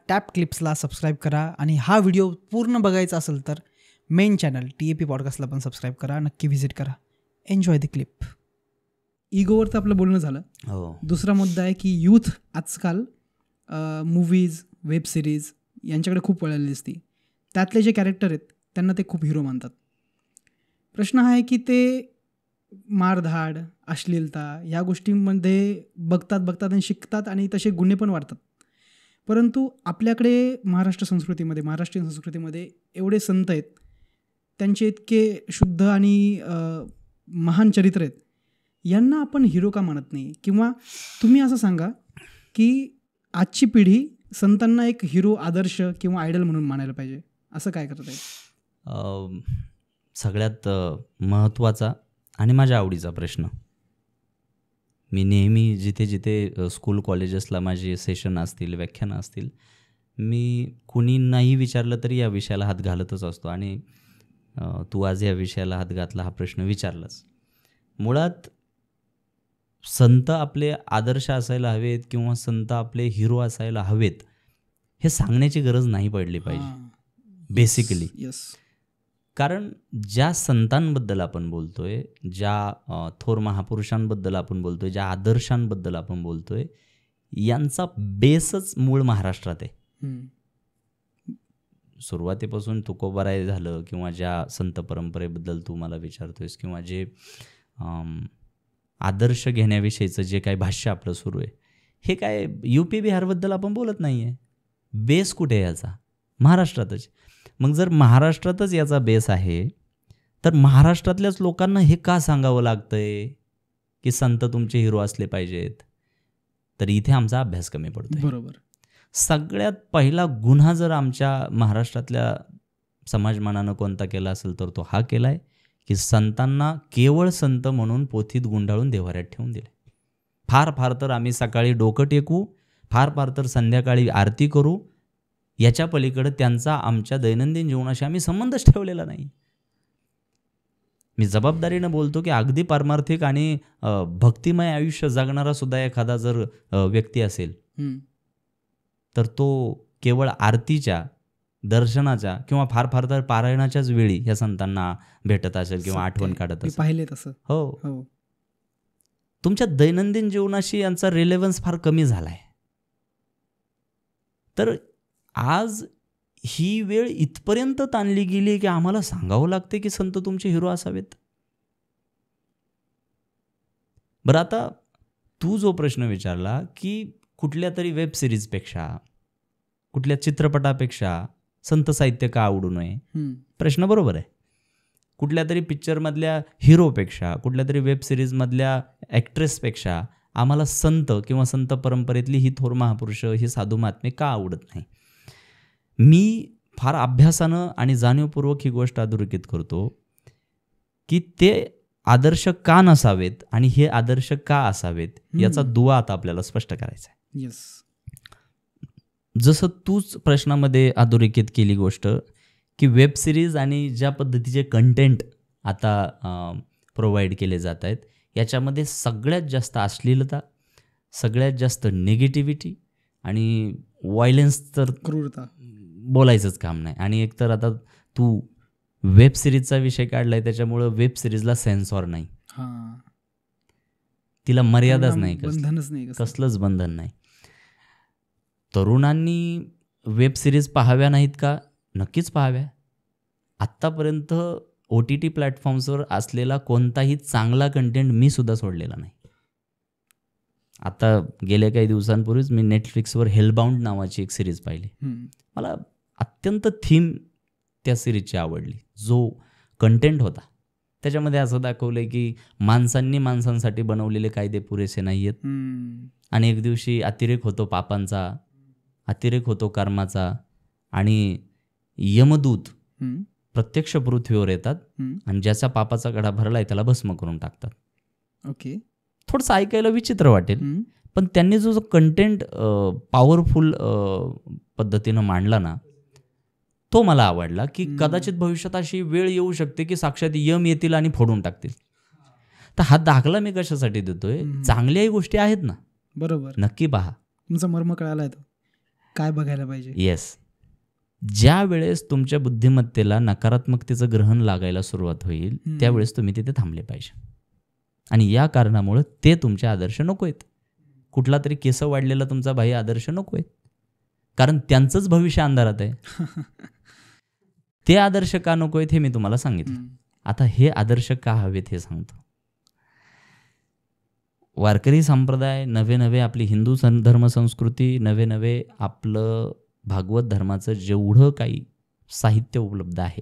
Tap क्लिप्सला subscribe करा आणि हा व्हिडिओ पूर्ण बघायचा असेल तर मेन चॅनल TAP पॉडकास्टला पण सबस्क्राईब करा, नक्की व्हिजिट करा. Enjoy the clip. इगोवर तर आपलं बोलणं झालं. दुसरा मुद्दा आहे की यूथ आजकाल मूवीज, वेब सिरीज यांच्याकडे खूप वळलेली दिसते. त्यातले जे कॅरेक्टर आहेत त्यांना ते खूप हिरो मानतात. प्रश्न हा आहे की ते मारधाड, अश्लीलता ह्या गोष्टींमध्ये बघतात आणि शिकतात आणि तसे गुन्हे पण वाढतात. परंतु आपल्याकडे महाराष्ट्रीयन संस्कृतीमध्ये एवढे संत आहेत, त्यांचे इतके शुद्ध आणि महान चरित्र आहेत, यांना आपण हिरो का मानत नाही? किंवा तुम्ही असं सांगा की आजची पिढी संतांना एक हिरो, आदर्श किंवा आयडल म्हणून मानायला पाहिजे, असं काय करत आहे? सगळ्यात महत्त्वाचा आणि माझ्या आवडीचा प्रश्न. मी नेहमी जिथे स्कूल कॉलेजेसला माझे सेशन असतील, व्याख्यानं असतील, मी कुणी नाही विचारलं तरी या विषयाला हात घालतच असतो. आणि तू आज या विषयाला हात घातला, हा प्रश्न विचारलास. मुळात संत आपले आदर्श असायला हवेत किंवा संत आपले हिरो असायला हवेत हे सांगण्याची गरज नाही पडली पाहिजे बेसिकली. कारण ज्या संतांबद्दल आपण बोलतोय, ज्या थोर महापुरुषांबद्दल आपण बोलतोय, ज्या आदर्शांबद्दल आपण बोलतोय, यांचा बेसच मूळ महाराष्ट्रात आहे. सुरुवातीपासून तुकोबाराय झालं किंवा ज्या संत परंपरेबद्दल तू मला विचारतोयस किंवा जे आदर्श घेण्याविषयीचं जे काही भाष्य आपलं सुरू आहे, हे काय UP बिहारबद्दल आपण बोलत नाही आहे. बेस कुठे आहे याचा? महाराष्ट्रातच. मग जर महाराष्ट्रातच याचा बेस आहे तर महाराष्ट्रातल्याच लोकांना हे का सांगावं लागतंय की संत तुमचे हिरो असले पाहिजेत? तर इथे आमचा अभ्यास कमी पडतो. बरोबर. सगळ्यात पहिला गुन्हा जर आमच्या महाराष्ट्रातल्या समाजमानानं कोणता केला असेल तर तो हा केला आहे की संतांना केवळ संत म्हणून पोथीत गुंडाळून देव्हाऱ्यात ठेवून दिले. फार तर आम्ही सकाळी डोकं टेकू, फार तर संध्याकाळी आरती करू, याच्या पलीकडे त्यांचा आमच्या दैनंदिन जीवनाशी आम्ही संबंधच ठेवलेला नाही. मी जबाबदारीनं बोलतो की अगदी पारमार्थिक आणि भक्तिमय आयुष्य जगणारा सुद्धा एखादा जर व्यक्ती असेल तर तो केवळ आरतीच्या, दर्शनाच्या किंवा फार तर पारायणाच्याच वेळी ह्या संतांना भेटत असेल किंवा आठवण काढत असेल. पाहिले तसं. हो. तुमच्या दैनंदिन जीवनाशी यांचा रिलेव्हन्स फार कमी झाला आहे. तर आज ही वेळ इथपर्यंत ताणली गेली की आम्हाला सांगावं लागते की संत तुमचे हिरो असावेत. बरं, आता तू जो प्रश्न विचारला की कुठल्या तरी वेब सिरीजपेक्षा, कुठल्या चित्रपटापेक्षा संत साहित्य का आवडू नये, प्रश्न बरोबर आहे. कुठल्या तरी पिक्चरमधल्या हिरोपेक्षा, कुठल्या तरी वेब सिरीजमधल्या ॲक्ट्रेसपेक्षा आम्हाला संत किंवा संत परंपरेतली ही थोर महापुरुष, ही साधू महात्मे का आवडत नाही? मी फार अभ्यासानं आणि जाणीवपूर्वक ही गोष्ट अधोरेखित करतो की ते आदर्श का नसावेत आणि हे आदर्श का असावेत याचा दुवा आता आपल्याला स्पष्ट करायचा आहे. जसं तूच प्रश्नामध्ये अधोरेखित केली गोष्ट की वेब सिरीज आणि ज्या पद्धतीचे कंटेंट आता प्रोव्हाइड केले जात आहेत, याच्यामध्ये सगळ्यात जास्त अश्लीलता, सगळ्यात जास्त निगेटिव्हिटी आणि व्हायलन्स, तर क्रूरता बोलायचंच काम नाही. आणि एकतर आता तू वेब सिरीजचा विषय काढलाय, त्याच्यामुळं वेब सिरीजला सेन्सॉर नाही, तिला मर्यादाच नाही, कसलंच बंधन नाही. तरुणांनी वेब सिरीज पाहाव्या नाहीत का? नक्कीच पाहाव्या. आत्तापर्यंत OTT प्लॅटफॉर्म्सवर असलेला कोणताही चांगला कंटेंट मी सुद्धा सोडलेला नाही. आता गेल्या काही दिवसांपूर्वीच मी नेटफ्लिक्सवर हेलबाउंड नावाची एक सिरीज पाहिली. मला अत्यंत थीम त्या सिरीजची आवडली. जो कंटेंट होता त्याच्यामध्ये असं दाखवलं आहे की माणसांसाठी बनवलेले कायदे पुरेसे नाही आहेत आणि एक दिवशी अतिरेक होतो पापांचा, अतिरेक होतो कर्माचा आणि यमदूत प्रत्यक्ष पृथ्वीवर येतात आणि ज्याचा पापाचा गढा भरलाय त्याला भस्म करून टाकतात. ओके, थोडंसं ऐकायला विचित्र वाटेल, पण त्यांनी जो कंटेंट पॉवरफुल पद्धतीनं मांडला ना, तो मला आवडला. की कदाचित भविष्यात अशी वेळ येऊ शकते की साक्षात यम येतील आणि फोडून टाकतील. तर हा दाखला मी कशासाठी देतोय? चांगल्याही गोष्टी आहेत ना, बरोबर, नक्की पहा. तुमचा मर्म कळाला आहे तो. काय बघायला पाहिजे. येस, ज्या वेळेस तुमच्या बुद्धिमत्तेला नकारात्मकतेचं ग्रहण लागायला सुरुवात होईल त्यावेळेस तुम्ही तिथे थांबले पाहिजे. आणि या कारणामुळं ते तुमचे आदर्श नको आहेत. कुठला तरी केस वाढलेला तुमचा भाई आदर्श नको आहेत, कारण त्यांचंच भविष्य अंधारात आहे. ते आदर्श का नको आहेत हे मी तुम्हाला सांगितलं. आता हे आदर्श का हवेत हे सांगतो. वारकरी संप्रदाय, नवे नवे आपली हिंदू धर्मसंस्कृती, नवे नवे आपलं भागवत धर्माचं जेवढं काही साहित्य उपलब्ध आहे,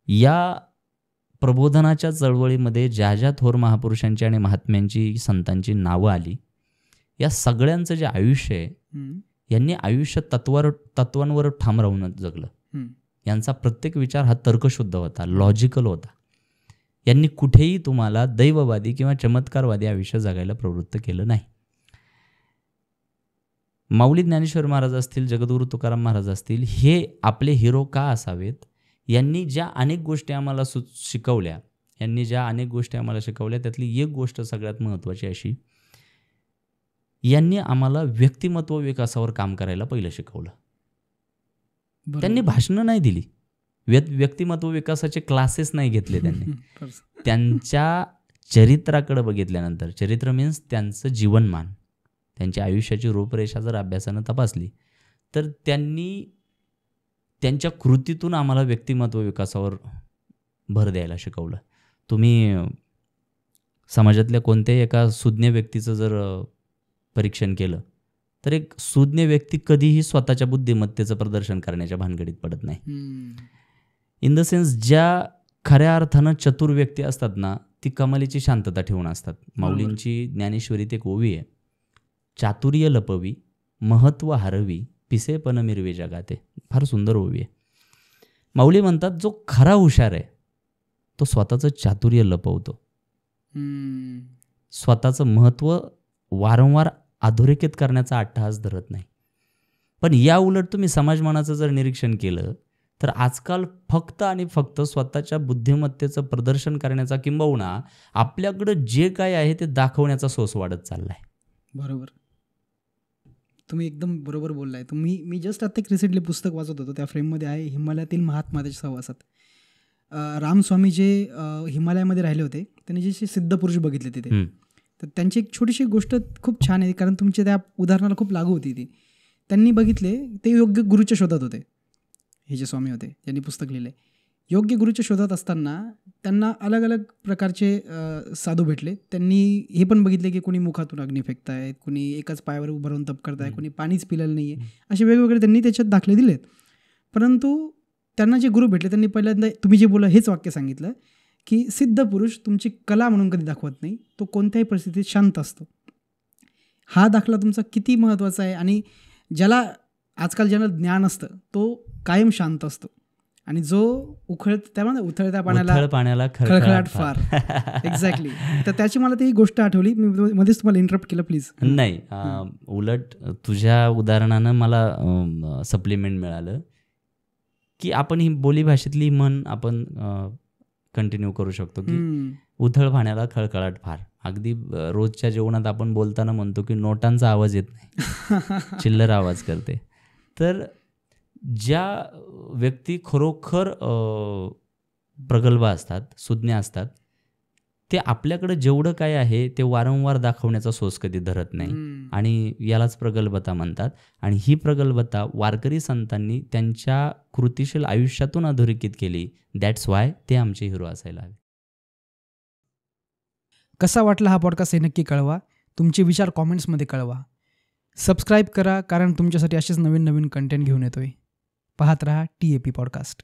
या प्रबोधनाच्या चळवळीमध्ये ज्या ज्या थोर महापुरुषांची आणि महात्म्यांची, संतांची नावं आली, या सगळ्यांचं जे आयुष्य आहे, यांनी आयुष्य तत्वांवर ठाम राहूनच जगलं. यांचा प्रत्येक विचार हा तर्कशुद्ध होता, लॉजिकल होता. यांनी कुठेही तुम्हाला दैववादी किंवा चमत्कारवादी आयुष्य जगायला प्रवृत्त केलं नाही. माऊली ज्ञानेश्वर महाराज असतील, जगद्गुरू तुकाराम महाराज असतील, हे आपले हिरो का असावेत? यांनी ज्या अनेक गोष्टी आम्हाला शिकवल्या, त्यातली एक गोष्ट सगळ्यात महत्त्वाची अशी, यांनी आम्हाला व्यक्तिमत्व विकासावर काम करायला पहिलं शिकवलं. त्यांनी भाषणं नाही दिली, व्यक्तिमत्व विकासाचे क्लासेस नाही घेतले त्यांनी. त्यांच्या चरित्राकडे बघितल्यानंतर, चरित्र मीन्स त्यांचं जीवनमान, त्यांच्या आयुष्याची रूपरेषा जर अभ्यासानं तपासली तर त्यांनी त्यांच्या कृतीतून आम्हाला व्यक्तिमत्व विकासावर भर द्यायला शिकवलं. तुम्ही समाजातल्या कोणत्याही एका सुज्ञ व्यक्तीचं जर परीक्षण केलं तर एक सुज्ञ व्यक्ती कधीही स्वतःच्या बुद्धिमत्तेचं प्रदर्शन करण्याच्या भानगडीत पडत नाही. इन द सेन्स, ज्या खऱ्या अर्थानं चतुर व्यक्ती असतात ना, ती कमालीची शांतता ठेवून असतात. माऊलींची ज्ञानेश्वरीत एक ओवी आहे, चातुर्य लपवी महत्व हरवी पिसे पण मिरवे जगाते. फार सुंदर ओवी आहे. माऊली म्हणतात, जो खरा हुशार आहे तो स्वतःचं चातुर्य लपवतो, स्वतःचं महत्त्व वारंवार अधोरेखित करण्याचा अट्टहास धरत नाही. पण या उलट तुम्ही समाजमानाचं जर निरीक्षण केलं तर आजकाल फक्त आणि फक्त स्वतःच्या बुद्धिमत्तेचं प्रदर्शन करण्याचा, किंबहुना आपल्याकडं जे काय आहे ते दाखवण्याचा सोस वाढत चालला आहे. बरोबर, तुम्ही एकदम बरोबर बोललाय. मी जस्ट आता एक रिसेंटली पुस्तक वाचत होतो, त्या फ्रेममध्ये आहे हिमालयातील महात्माच्या सहवासात. रामस्वामी जे हिमालयामध्ये राहिले होते, त्यांनी जे सिद्ध पुरुष बघितले तिथे, तर त्यांची एक छोटीशी गोष्ट खूप छान आहे, कारण तुमच्या त्या उदाहरणाला खूप लागू होती ती. त्यांनी बघितले, ते योग्य गुरुच्या शोधात होते. हे जे स्वामी होते ज्यांनी पुस्तक लिहिले, योग्य गुरुच्या शोधात असताना त्यांना अलग अलग प्रकारचे साधू भेटले. त्यांनी हे पण बघितले की कोणी मुखातून अग्नी फेकतायत, कोणी एकाच पायावर उभं राहून तप करताय, कोणी पाणीच पिलेलं नाही आहे, असे वेगवेगळे त्यांनी त्याच्यात दाखले दिलेत. परंतु त्यांना जे गुरु भेटले त्यांनी पहिल्यांदा तुम्ही जे बोला हेच वाक्य सांगितलं की सिद्ध पुरुष तुमची कला म्हणून कधी दाखवत नाही, तो कोणत्याही परिस्थितीत शांत असतो. हा दाखला तुमचा किती महत्त्वाचा आहे. आणि ज्याला आजकाल ज्याला ज्ञान असतं तो कायम शांत असतो, आणि जो उथळत्या पाण्याला खळखळाट फार. एक्झॅक्टली. तर त्याची मला ती गोष्ट आठवली, मी मध्येच तुम्हाला इंटरप्ट केलं प्लीज. नाही, उलट तुझ्या उदाहरणानं मला सप्लिमेंट मिळालं की आपण ही बोलीभाषेतली म्हण आपण कंटिन्यू करू शकतो की उथळ पाण्याला खळखळाट फार. अगदी रोजच्या जेवणात आपण बोलताना म्हणतो की नोटांचा आवाज येत नाही, चिल्लर आवाज करते. तर ज्या व्यक्ती खरोखर प्रगल्भ असतात, सुज्ञ असतात, ते आपल्याकडे जेवढं काय आहे ते वारंवार दाखवण्याचा सोस कधी धरत नाही, आणि यालाच प्रगल्भता म्हणतात. आणि ही प्रगल्भता वारकरी संतांनी त्यांच्या कृतिशील आयुष्यातून अधोरेखित केली. दॅट्स वाय ते आमचे हिरो असायला हवे. कसा वाटला हा पॉडकास्ट हे नक्की कळवा. तुमचे विचार कॉमेंट्समध्ये कळवा. सबस्क्राईब करा, कारण तुमच्यासाठी असेच नवीन नवीन कंटेंट घेऊन येतोय. पाहत रहा TAP पॉडकास्ट.